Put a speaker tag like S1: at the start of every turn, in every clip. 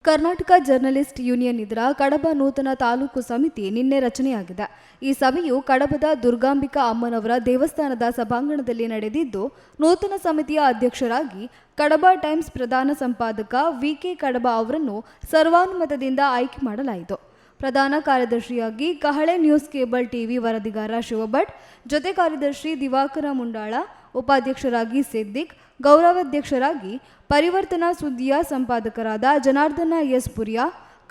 S1: Karnataka journalist union ಇದರ ಕಡಬ ನೂತನ ತಾಲೂಕು ಸಮಿತಿ ನಿನ್ನೆ ರಚನೆಯಾಗಿದೆ. ಈ ಸಭೆಯು ಕಡಬದ ದುರ್ಗಾಂಬಿಕಾ ಅಮ್ಮನವರ ದೇವಸ್ಥಾನದ ಸಭಾಂಗಣದಲ್ಲಿ ನಡೆದಿದ್ದು, ನೂತನ ಸಮಿತಿಯ ಅಧ್ಯಕ್ಷರಾಗಿ ಕಡಬ ಟೈಮ್ಸ್ ಪ್ರಧಾನ ಸಂಪಾದಕ ವಿ.ಕೆ. ಕಡಬ ಅವರನ್ನು ಸರ್ವಾನುಮತದಿಂದ ಆಯ್ಕೆ ಮಾಡಲಾಯಿತು. ಪ್ರಧಾನ ಕಾರ್ಯದರ್ಶಿಯಾಗಿ ಕಹಳೆ ನ್ಯೂಸ್ ಕೇಬಲ್ ಟಿವಿ ವರದಿಗಾರ ಶಿವಭಟ್, ಜೊತೆ ಕಾರ್ಯದರ್ಶಿ ದಿವಾಕರ ಮುಂಡಾಳ, ಉಪಾಧ್ಯಕ್ಷರಾಗಿ ಸಿದ್ದಿಕ್, ಗೌರವಾಧ್ಯಕ್ಷರಾಗಿ ಪರಿವರ್ತನಾ ಸುದ್ದಿಯ ಸಂಪಾದಕರಾದ ಜನಾರ್ದನ ಎಸ್ ಪುರಿಯಾ,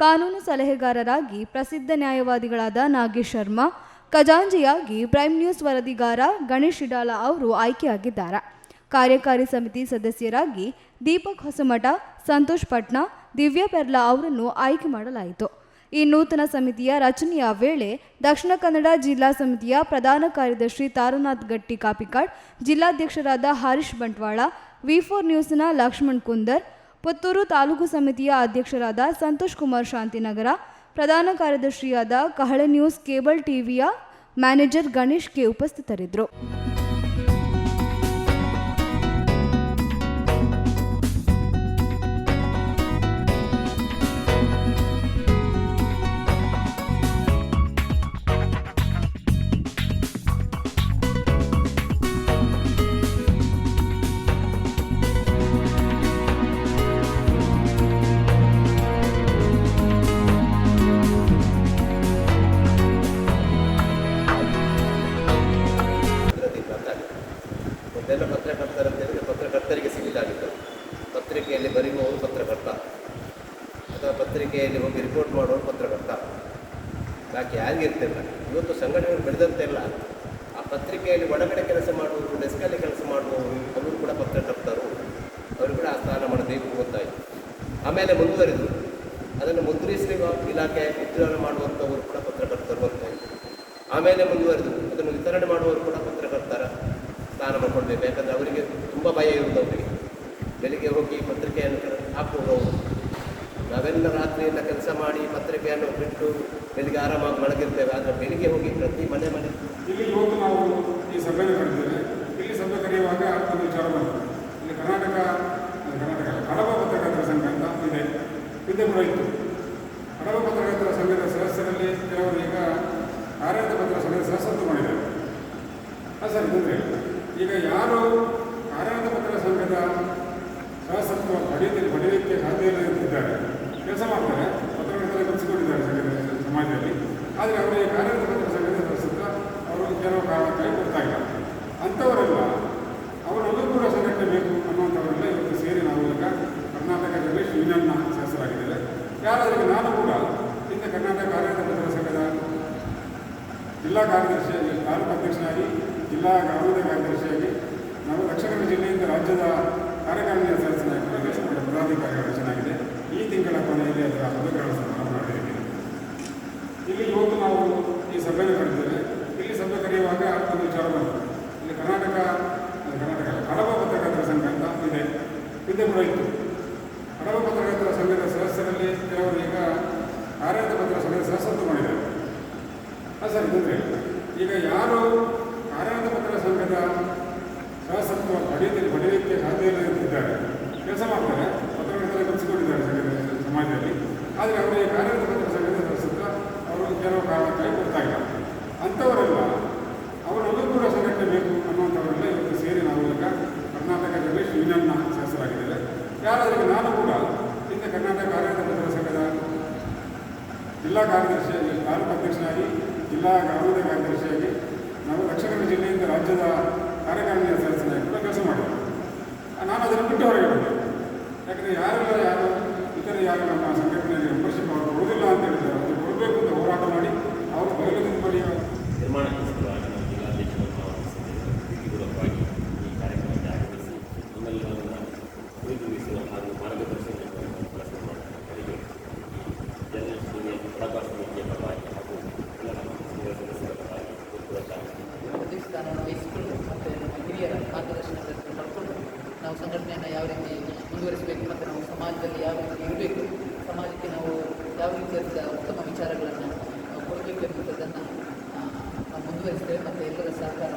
S1: ಕಾನೂನು ಸಲಹೆಗಾರರಾಗಿ ಪ್ರಸಿದ್ಧ ನ್ಯಾಯವಾದಿಗಳಾದ ನಾಗೇಶ್ ಶರ್ಮಾ, ಖಜಾಂಚಿಯಾಗಿ ಪ್ರೈಮ್ ನ್ಯೂಸ್ ವರದಿಗಾರ ಗಣೇಶ್ ಇಡಾಲ ಅವರು ಆಯ್ಕೆಯಾಗಿದ್ದಾರೆ. ಕಾರ್ಯಕಾರಿ ಸಮಿತಿ ಸದಸ್ಯರಾಗಿ ದೀಪಕ್ ಹೊಸಮಠ, ಸಂತೋಷ್ ಪಟ್ನಾ, ದಿವ್ಯಾ ಪೆರ್ಲಾ ಅವರನ್ನು ಆಯ್ಕೆ ಮಾಡಲಾಯಿತು. ಈ ನೂತನ ಸಮಿತಿಯ ರಚನೆಯ ವೇಳೆ ದಕ್ಷಿಣ ಕನ್ನಡ ಜಿಲ್ಲಾ ಸಮಿತಿಯ ಪ್ರಧಾನ ಕಾರ್ಯದರ್ಶಿ ತಾರನಾಥ್ ಗಟ್ಟಿ ಕಾಪಿಕಾಡ್, ಜಿಲ್ಲಾಧ್ಯಕ್ಷರಾದ ಹರೀಶ್ ಬಂಟ್ವಾಳ, ವಿ4 ನ್ಯೂಸ್ನ ಲಕ್ಷ್ಮಣ್ ಕುಂದರ್, ಪುತ್ತೂರು ತಾಲೂಕು ಸಮಿತಿಯ ಅಧ್ಯಕ್ಷರಾದ ಸಂತೋಷ್ ಕುಮಾರ್ ಶಾಂತಿನಗರ, ಪ್ರಧಾನ ಕಾರ್ಯದರ್ಶಿಯಾದ ಕಹಳೆ ನ್ಯೂಸ್ ಕೇಬಲ್ ಟಿವಿಯ ಮ್ಯಾನೇಜರ್ ಗಣೇಶ್ ಕೆ ಉಪಸ್ಥಿತರಿದ್ದರು.
S2: ಮೊದಲೆಲ್ಲ ಪತ್ರಕರ್ತರಂತೇಳಿದರೆ ಪತ್ರಕರ್ತರಿಗೆ ಸಿಗಲಾಗಿತ್ತು. ಪತ್ರಿಕೆಯಲ್ಲಿ ಬರೆಯುವವರು ಪತ್ರಕರ್ತ, ಅಥವಾ ಪತ್ರಿಕೆಯಲ್ಲಿ ಹೋಗಿ ರಿಪೋರ್ಟ್ ಮಾಡುವವರು ಪತ್ರಕರ್ತ, ಬಾಕಿ ಯಾರಿಗೂ ಇರ್ತಿಲ್ಲ. ಇವತ್ತು ಸಂಘಟನೆಗಳು ಬೆಳೆದಂತೆಲ್ಲ ಆ ಪತ್ರಿಕೆಯಲ್ಲಿ ಒಳಗಡೆ ಕೆಲಸ ಮಾಡುವವರು, ಡೆಸ್ಕಲ್ಲಿ ಕೆಲಸ ಮಾಡುವವರು, ಅವರು ಕೂಡ ಪತ್ರಕರ್ತರು, ಅವರು ಕೂಡ ಆ ಸ್ಥಾನ ಮಾಡಬೇಕು ಗೊತ್ತಾಯಿತು. ಆಮೇಲೆ ಮುಂದುವರಿದು ಅದನ್ನು ಮುದ್ರಿಸುವ ಇಲಾಖೆ ಮುದ್ರಣ ಮಾಡುವಂಥವರು ಕೂಡ ಪತ್ರಕರ್ತರು ಗೊತ್ತಾಯಿತು. ಆಮೇಲೆ ಮುಂದುವರಿದು ಅದನ್ನು ವಿತರಣೆ ಮಾಡುವವರು ಕೂಡ ಪತ್ರಕರ್ತರ ಸ್ಥಾನ ಮಾಡಿಕೊಳ್ಬೇಕು. ಯಾಕಂದರೆ ಅವರಿಗೆ ತುಂಬ ಭಯ ಇರುವುದು. ಅವರಿಗೆ ಬೆಳಿಗ್ಗೆ ಹೋಗಿ ಪತ್ರಿಕೆಯನ್ನು ಹಾಕುವವರು, ನಾವೆಲ್ಲ ರಾತ್ರಿಯಿಂದ ಕೆಲಸ ಮಾಡಿ ಪತ್ರಿಕೆಯನ್ನು ಬಿಟ್ಟು ಬೆಳಿಗ್ಗೆ ಆರಾಮಾಗಿ ಮಲಗಿರ್ತೇವೆ. ಆದರೆ ಬೆಳಿಗ್ಗೆ ಹೋಗಿ ಪ್ರತಿ ಮನೆ
S3: ಇಲ್ಲಿ ಇವತ್ತು ನಾವು ಈ ಸಭೆಯನ್ನು ಕರೆದಿದ್ದೇವೆ. ಇಲ್ಲಿ ಸಭೆ ಕರೆಯುವಾಗ ಒಂದು ವಿಚಾರ ಬಂತು. ಇಲ್ಲಿ ಕರ್ನಾಟಕ ಕಡಬ ಪತ್ರಕರ್ತರ ಸಂಘ ಅಂತ ಇದೆ, ಹಿಂದೆ ಕೂಡ ಇತ್ತು. ಕಡಬ ಪತ್ರಕರ್ತರ ಸಂಘದ ಸದಸ್ಯರಲ್ಲಿ ಕೆಲವರು ಈಗ ಕಾರ್ಯರತ ಪತ್ರ ಸಂಘದ ಸದಸ್ಯತ್ವ ಮಾಡಿದ್ದಾರೆ. ಸರ್, ಇದ್ರೆ ಈಗ ಯಾರು ಕಾರ್ಯರತ ಪತ್ರ ಸಂಘದ ಸದಸ್ಯತ್ವ ಪಡೆಯಲಿಕ್ಕೆ ಸಾಧ್ಯ ಇಲ್ಲ ಇದ್ದಾರೆ, ಕೆಲಸ ಮಾಡ್ತಾರೆ, ಪತ್ರಕರ್ತರು ಕಲಿಸಿಕೊಂಡಿದ್ದಾರೆ ಸಂಘದ ಸಮಾಜದಲ್ಲಿ. ಆದರೆ ಅವರಿಗೆ ಕಾರ್ಯರತ ಪತ್ರ ಸಂಘದ ಸದಸ್ಯತ್ವ ಅವರು ಕೆಲವು ಕಾರಣಕ್ಕಾಗಿ ಕೊಡ್ತಾ ಇಲ್ಲ. ಅಂಥವರೆಲ್ಲ ಅವರಲ್ಲೂ ಕೂಡ ಸಂಘಟನೆ ಬೇಕು ಅನ್ನುವಂಥವರೆಲ್ಲ ಇವತ್ತು ಸೇರಿ ನಾವು ಈಗ ಕರ್ನಾಟಕ ಜರ್ನಲಿಸ್ಟ್ ಯೂನಿಯನ್ನ ಸದಸ್ಯರಾಗಿದ್ದೇವೆ. ಯಾರಾದ್ರಿಗೆ ನಾನು ಕೂಡ ಹಿಂದೆ ಕರ್ನಾಟಕ ಕಾರ್ಯರತ ಪತ್ರ ಸಂಘದ ಜಿಲ್ಲಾ ಕಾರ್ಯದರ್ಶಿಯಾಗಿ, ತಾಲೂಕು ಅಧ್ಯಕ್ಷನಾಗಿ, ಜಿಲ್ಲಾ ಗ್ರಾಮೀಣ ಕಾರ್ಯದರ್ಶಿಯಾಗಿ, ನಾವು ದಕ್ಷಿಣ ಕನ್ನಡ ಜಿಲ್ಲೆಯಿಂದ ರಾಜ್ಯದ ಕಾರ್ಯಕಾರಿಣಿಯ ಸದಸ್ಯನಾಗಿ ಪದಾಧಿಕಾರಿಗಳ ರಚನೆಯಾಗಿದೆ. ಈ ತಿಂಗಳ ಕೊನೆಯಲ್ಲಿ ಅದರ ಪದಗ್ರಹಣ ಸಮಾರಂಭ ನಡೆಯಲಿದೆ. ಇಲ್ಲಿ ಇವತ್ತು ನಾವು ಈ ಸಭೆಯನ್ನು ಕರೆದಿದ್ದೇವೆ. ಇಲ್ಲಿ ಸಭೆ ಕರೆಯುವಾಗ ಒಂದು ವಿಚಾರ ಬಂತು. ಇಲ್ಲಿ ಕರ್ನಾಟಕ ಕಡಬ ಪತ್ರಕರ್ತರ ಸಂಘ ಅಂತ ಇದೆ, ಹಿಂದೆ ಕೂಡ ಇತ್ತು. ಕಡಬ ಪತ್ರಕರ್ತರ ಸಂಘದ ಸದಸ್ಯರಲ್ಲಿ ಕೆಲವರು ಈಗ ಕಾರ್ಯರತ ಪತ್ರ ಸಂಘದ ಸದಸ್ಯತ್ವ ಮಾಡಿದ್ದಾರೆ. ಸರ್, ಇದ್ರೆ ಈಗ ಯಾರು ಕಾರ್ಯರತ ಪತ್ರ ಸಂಘದ ಸದಸ್ಯತ್ವ ಪಡೆಯಲಿಕ್ಕೆ ಸಾಧ್ಯ ಇಲ್ಲ ಇದ್ದಾರೆ, ಕೆಲಸ ಮಾಡ್ತಾರೆ, ಪತ್ರಕರ್ತರು ಕಲಿಸಿಕೊಂಡಿದ್ದಾರೆ ಸಂಘದ ಸಮಾಜದಲ್ಲಿ. ಆದರೆ ಅವರಿಗೆ ಕಾರ್ಯರತ ಪತ್ರ ಸಂಘದ ಸದಸ್ಯತ್ವ ಅವರು ಕೆಲವು ಕಾರಣಕ್ಕಾಗಿ ಕೊಡ್ತಾ ಇಲ್ಲ. ಅಂಥವರೆಲ್ಲ ಅವರಲ್ಲೂ ಕೂಡ ಸಂಘಟನೆ ಬೇಕು ಅನ್ನುವಂಥವರೆಲ್ಲ ಇವತ್ತು ಸೇರಿ ನಾವು ಈಗ ಕರ್ನಾಟಕ ಜರ್ನಲಿಸ್ಟ್ ಯೂನಿಯನ್ನ ಸದಸ್ಯರಾಗಿದ್ದೇವೆ. ಯಾರಾದ್ರಿಗೆ ನಾನು ಕೂಡ ಹಿಂದೆ ಕರ್ನಾಟಕ ಕಾರ್ಯರತ ಪತ್ರ ಸಂಘದ ಜಿಲ್ಲಾ ಕಾರ್ಯದರ್ಶಿಯಾಗಿ, ತಾಲೂಕು ಅಧ್ಯಕ್ಷನಾಗಿ, ಜಿಲ್ಲಾ ಗ್ರಾಮೀಣ ಕಾರ್ಯದರ್ಶಿಯಾಗಿ, ನಾವು ದಕ್ಷಿಣ ಕನ್ನಡ ಜಿಲ್ಲೆಯಿಂದ ರಾಜ್ಯದ ಕಾರ್ಯಕಾರಿಣಿಯ ಸದಸ್ಯನಾಗಿ ಕೂಡ ಕೆಲಸ ಮಾಡಿದೆ. ನಾನು ಅದನ್ನು ಬಿಟ್ಟು ಹೊರಗೆ ಬಂದೆ. ಯಾಕಂದರೆ ಯಾರು ಇತರೆ ಯಾರು ನಮ್ಮ ಸಂಘಟನೆಯಲ್ಲಿ ಮೆಂಬರ್ಶಿಪ್ ಅವರು ಕೊಡುವುದಿಲ್ಲ ಅಂತ ಹೇಳಿದ್ದಾರೆ, ಅವರು ಕೊಡಬೇಕು ಅಂತ ಹೋರಾಟ ಮಾಡಿ ಅವರು ಬಯಲುದಿಂದ ಬಳಿ
S4: ನಿರ್ಮಾಣಕ್ಕೆ ಜಿಲ್ಲಾಧ್ಯಕ್ಷರು ಪ್ರೀತಿಪೂರ್ವಕವಾಗಿ ಈ ಕಾರ್ಯಕ್ರಮಕ್ಕೆ ಆಗಮಿಸಿ ನಮ್ಮೆಲ್ಲರನ್ನ ಕುರಿತುರಿಸುವ ಹಾಗೂ ಮಾರ್ಗದರ್ಶನ ಕೆಲಸ ಮಾಡುವ ಜರ್ನಲಿಸ್ಟ್ ಯೂನಿಯನ್ ಕಡಬ ಸಮಿತಿಯ ಪರವಾಗಿ ಹಾಗೂ ಎಲ್ಲ ನಮ್ಮ ಸದಸ್ಯರ ಪರವಾಗಿ
S5: ಸ್ಥಾನವನ್ನು ವಹಿಸಿಕೊಂಡು ಮತ್ತು ನಮ್ಮ ಹಿರಿಯರ ಮಾರ್ಗದರ್ಶನದಲ್ಲಿ ಪಡ್ಕೊಂಡು ನಾವು ಸಂಘಟನೆಯನ್ನು ಯಾವ ರೀತಿ ಮುಂದುವರಿಸಬೇಕು ಮತ್ತು ನಾವು ಸಮಾಜದಲ್ಲಿ ಯಾವ ರೀತಿ ಇರಬೇಕು, ಸಮಾಜಕ್ಕೆ ನಾವು ಯಾವ ರೀತಿಯಾದ ಉತ್ತಮ ವಿಚಾರಗಳನ್ನು ಕೊಡಬೇಕು ಎನ್ನುವಂಥದ್ದನ್ನು ನಾವು ಮುಂದುವರಿಸ್ತೇವೆ ಮತ್ತು ಎಲ್ಲರ ಸಹಕಾರ